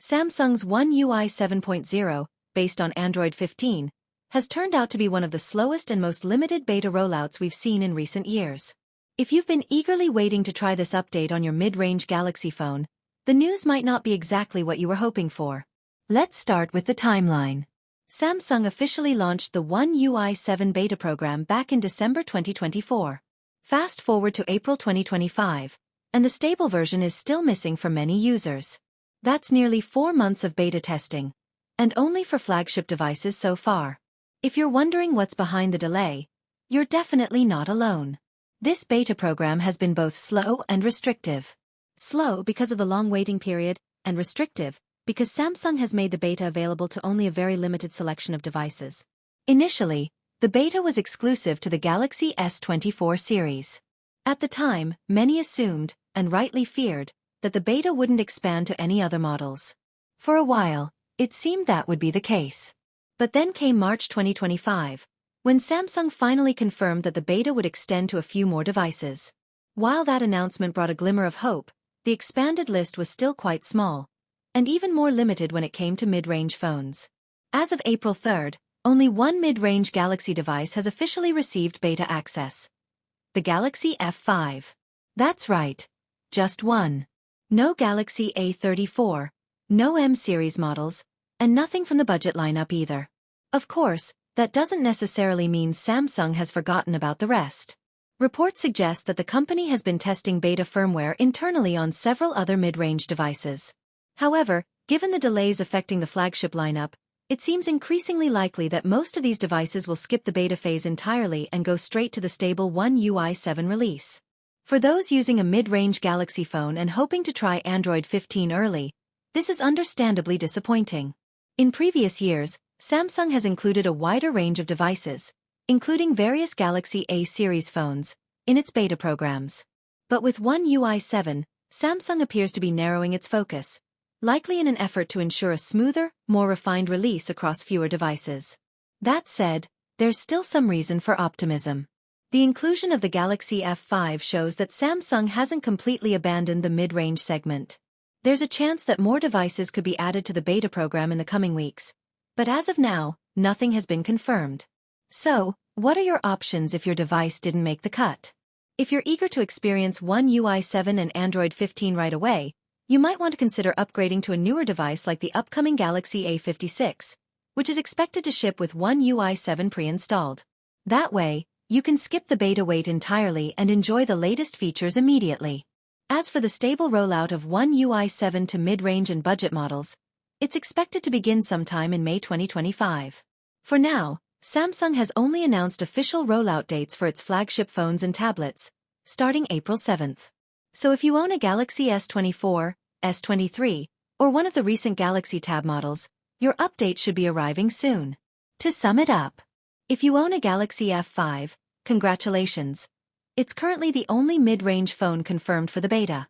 Samsung's One UI 7.0, based on Android 15, has turned out to be one of the slowest and most limited beta rollouts we've seen in recent years. If you've been eagerly waiting to try this update on your mid-range Galaxy phone, the news might not be exactly what you were hoping for. Let's start with the timeline. Samsung officially launched the One UI 7 beta program back in December 2024. Fast forward to April 2025, and the stable version is still missing for many users. That's nearly 4 months of beta testing, and only for flagship devices so far. If you're wondering what's behind the delay, you're definitely not alone. This beta program has been both slow and restrictive. Slow because of the long waiting period, and restrictive because Samsung has made the beta available to only a very limited selection of devices. Initially, the beta was exclusive to the Galaxy S24 series. At the time, many assumed, and rightly feared, that the beta wouldn't expand to any other models. For a while, it seemed that would be the case. But then came March 2025, when Samsung finally confirmed that the beta would extend to a few more devices. While that announcement brought a glimmer of hope, the expanded list was still quite small, and even more limited when it came to mid-range phones. As of April 3rd, only one mid-range Galaxy device has officially received beta access: the Galaxy F5. That's right, just one. No Galaxy A34, no M-series models, and nothing from the budget lineup either. Of course, that doesn't necessarily mean Samsung has forgotten about the rest. Reports suggest that the company has been testing beta firmware internally on several other mid-range devices. However, given the delays affecting the flagship lineup, it seems increasingly likely that most of these devices will skip the beta phase entirely and go straight to the stable One UI 7 release. For those using a mid-range Galaxy phone and hoping to try Android 15 early, this is understandably disappointing. In previous years, Samsung has included a wider range of devices, including various Galaxy A series phones, in its beta programs. But with One UI 7, Samsung appears to be narrowing its focus, likely in an effort to ensure a smoother, more refined release across fewer devices. That said, there's still some reason for optimism. The inclusion of the Galaxy F5 shows that Samsung hasn't completely abandoned the mid-range segment. There's a chance that more devices could be added to the beta program in the coming weeks, but as of now, nothing has been confirmed. So, what are your options if your device didn't make the cut? If you're eager to experience One UI 7 and Android 15 right away, you might want to consider upgrading to a newer device like the upcoming Galaxy A56, which is expected to ship with One UI 7 pre-installed. That way, you can skip the beta wait entirely and enjoy the latest features immediately. As for the stable rollout of One UI 7 to mid-range and budget models, it's expected to begin sometime in May 2025. For now, Samsung has only announced official rollout dates for its flagship phones and tablets, starting April 7th. So if you own a Galaxy S24, S23, or one of the recent Galaxy Tab models, your update should be arriving soon. To sum it up, if you own a Galaxy F5, congratulations. It's currently the only mid-range phone confirmed for the beta.